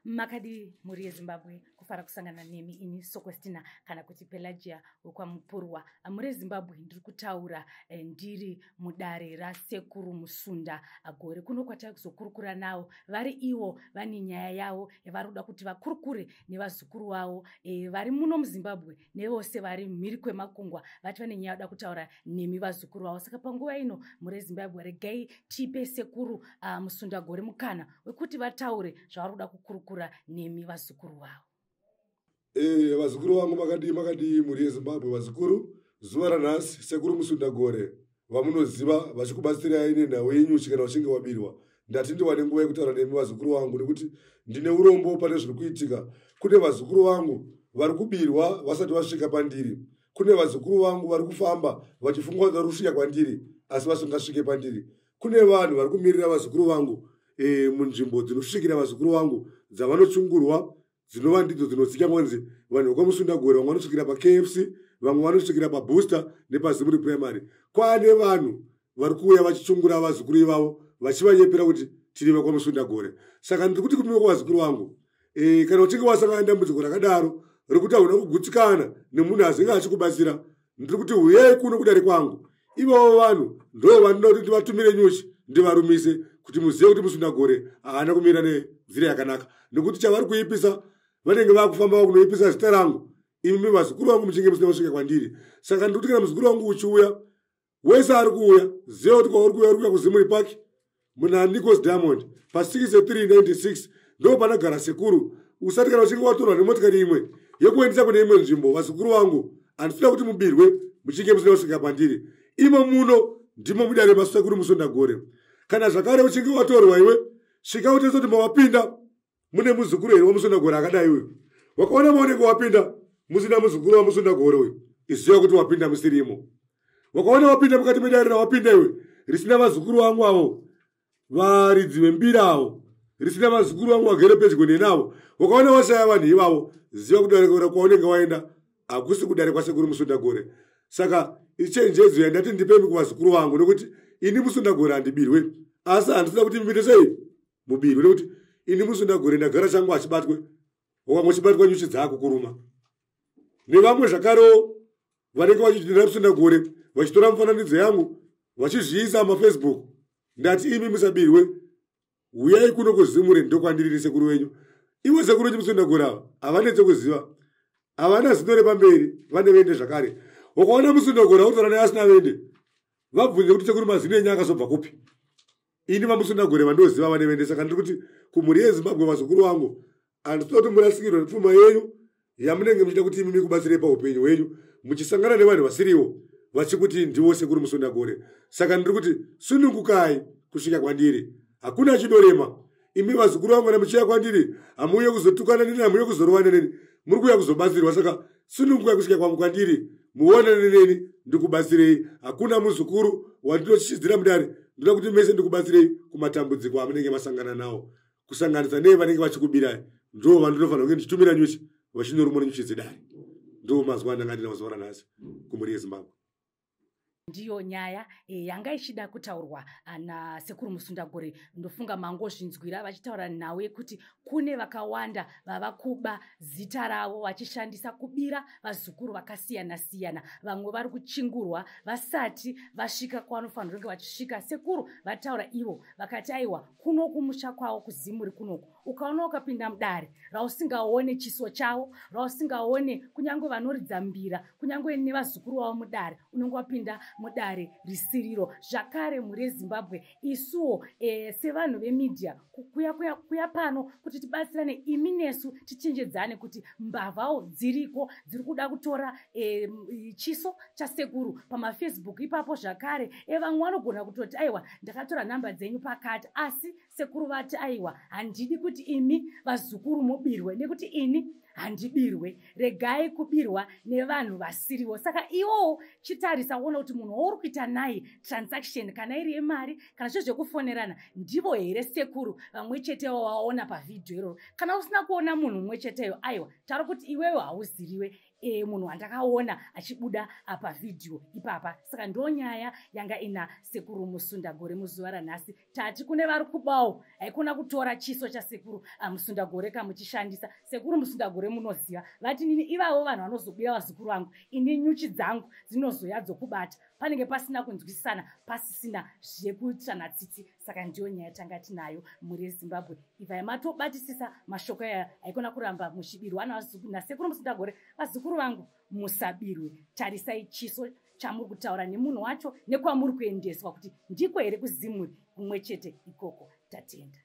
Makadi muri yeZimbabwe kufara kusangana nemi ini Sokwestina kana kuti Pelagia wekwamupurwa. Muri yeZimbabwe ndiri kutaura ndiri mudare rasekuru Musunda Gore. Kuno kwatari kuzokurukura nawo vari iwo vane nyaya yavo yavari kuda kuti vakurukure nevazukuru vavo vari muno muZimbabwe nevose vari mhiri kwemakungwa vati vane nyaya yoda kutaura nemi vazukuru vavo. Saka panguva ino muri yeZimbabwe regai tipe sekuru Musunda Gore mukana wekuti vataure zvavari kuda kukurukura nemi vazukuru vavo. Vazukuru vangu makadi muri yeZimbabwe vazukuru zuva ranhasi sekuru Musunda Gore vamunoziva vachikubatsirai nenhau yenyu kana uchinge wabirwa. Ndati ndiwane nguva yekutaura nemi vazukuru vangu nekuti ndine urombo pane zviri kuitika. Kune vazukuru vangu vari kubirwa vasati vasvika pandiri. Kune vazukuru vangu vari kufamba vachifunga kuti vari kusvika kwandiri asi vasingasvike pandiri. Kune vanhu vari kumirira vazukuru vangu munzvimbo dzinosvikira vazukuru vangu dzavanochungurwa dzinova ndidzo dzinoziva kunzi vanhu vekwaMusunda Gore vamwe vanosvikira paKFC vamwe vanosvikira paBooster nepaZimuri Primary. Kwane vanhu vari kuuya vachichungura vazukuru ivavo vachivanyepera kuti tiri vekwaMusunda Gore. Saka ndiri kuti kumiwe kwavazukuru vangu kana uchinge wasangana nedambudziko rakadaro rekuti hauna kugutsikana nemunhu azinge achikubatsira, ndiri kuti uyai kuno kudare kwangu. Ivavo vanhu ndo vandinoda kuti ndivatumire nyuchi ndivarumise kuti muzive kuti Musunda Gore haana kumira nenzira yakanaka, nekuti chavari kuipisa vanenge vakufamba kunoipisa zita rangu imi vazukuru vangu muchinge musina kusvika kwandiri. Saka ndiri kuti kana muzukuru wangu uchiuya wese ari kuuya zive kuti kwauri kuuya uri kuuya kuZimuri Park muna Nichols Diamond pa6396 ndo panagara sekuru. Usati kana uchinge watorwa nemotikari imwe yekuendesa kune imwe nzvimbo vazukuru vangu handisina kuti mubirwe muchinge musina kusvika pandiri. Imo muno ndimo mudare masekuru Musunda Gore. Kana zvakare uchinge watorwa iwe svika utese kuti mawapinda mune muzukuru here waMusunda Gore akadai uyu. Wakaona maoneko wapinda musina muzukuru waMusunda Gore uyu, iziva kuti wapinda musirimo. Wakaona wapinda mukati medare rawapinda iwe risina vazukuru vangu avo varidzi vembira avo, risina vazukuru vangu vagere pedyo nenavo, wakaona washaya vanhu ivavo, ziva kudare kwaunenge waenda hakusi kudare kwasekuru Musunda Gore. Saka ichenjedzo yandati ndipembe kuvazukuru vangu nekuti ini Musunda Gore handibirwe, asi handisina kuti mubire sei mubirwe nekuti ini Musunda Gore ndagara changu achibatwe wakamwe chibatwa nyuchi dzako kuruma nevamwe zvakarewo vanenge vachidinira Musunda Gore vachitora mufananidzo yangu vachizviisa maFacebook. Ndati imi musabirwe, uyai kuno kuZimuri ndokwandiri sekuru wenyu. Ivo sekuru wenyu Musunda Gore ava havane chekuziva, havana zino repamberi, vane vende zvakare. Wakaona Musunda Gore autora neasina vende vabvunze kuti sekuru mazino enyu akazobva kupi. Ini vaMusunda Gore vandoziva vane vende. Saka ndiri kuti kumhuri yeZimbabwe vazukuru vangu handisina kuti murasikirwa nepfuma yenyu yamunenge muchida kuti imi mikubatsirei paupenyu hwenyu muchisangana nevanhu vasiriwo vachikuti ndiwo sekuru Musunda Gore. Saka ndiri kuti sunungukai kusvika kwandiri, hakuna chidorema. Imi vazukuru vangu kana muchiya kwandiri hamuuye kuzotukana neni, hamuuye kuzorova neni, muri kuuya kuzobatsirwa. Saka sunungukai kusvika kwangu kwandiri muonane neni ndikubatsirei. Hakuna muzukuru wandinochichidzira mudare, ndoda kuti mese ndikubatsirei kumatambudziko amunenge masangana nawo, kusanganisa nevanenge vachikubirai. Ndo vandinofanira kunge ndichitumira nyuchi vachinyorumura nyuchi dzedare. Ndo mazuva andanga ndinawo zuva ranhasi kumhuri yeZimbabwe. Ndiyo nyaya yanga ichida kutaurwa nasekuru Musunda Gore. Ndofunga mangozvinzwira vachitaura nawe kuti kune vakawanda vava kuba zita ravo vachishandisa kubira vazukuru vakasiyana siyana. Vamwe vari kuchingurwa vasati vasvika kwavanofanira kunge vachisvika. Sekuru vataura ivo vakati aiwa kuno kumusha kwavo kuZimuri kunoku ukaona ukapinda mudare rausingaone chiso chavo, rausingaone kunyange vanoridza mbira, kunyange nevazukuru vavo mudare, unenge wapinda mudare risiriro. Zvakare muri yeZimbabwe isuwo sevanhu vemidhia kuya pano kuti tibatsirane imi nesu tichenjedzane kuti mbavhawo dziriko dziri kuda kutora chiso chasekuru pamaFacebook ipapo. Zvakare vamwe vanogona kutoti aiwa ndakatora nhamba dzenyu pakati, asi sekuru vati aiwa handidi kuti imi vazukuru mubirwe nekuti ini handibirwe. Regai kubirwa nevanhu vasiriwo. Saka iwowo chitarisa kuona kuti munhu wauri kuita naye transaction kana iri yemari kana zvezvekufonerana ndivo here sekuru vamwe chetewo waona pavhidhiyo iroro. Kana usina kuona munhu mumwe cheteyo aiwa tari kuti iwewo hauziriwe. munhu wandakaona achibuda pavhidhiyo ipapa. Saka ndo nyaya yanga ina Sekuru Musundagore muzuva ranhasi. Tati kune vari kubawo haikona kutora chiso chasekuru Musundagore kamuchishandisa. Sekuru Musundagore munoziva vati nini ivavo vanhu vanozobira vazukuru vangu, ini nyuchi dzangu dzinozoya dzokubata, panenge pasina kunzwisisana, pasisina zvekutsvanatsitsi. Saka ndiyo nyaya tanga tinayo muri Zimbabwe. Ibvai matobatisisa mashoko aya haikona kuramba muchibirwa naSekuru Musundagore. Vazukuru vangu musabirwe, tarisai chiso chamuri kutaura nemunhu wacho nekwamuri kuendeswa kuti ndiko here kuzimuri kumwe chete ikoko. Tatenda.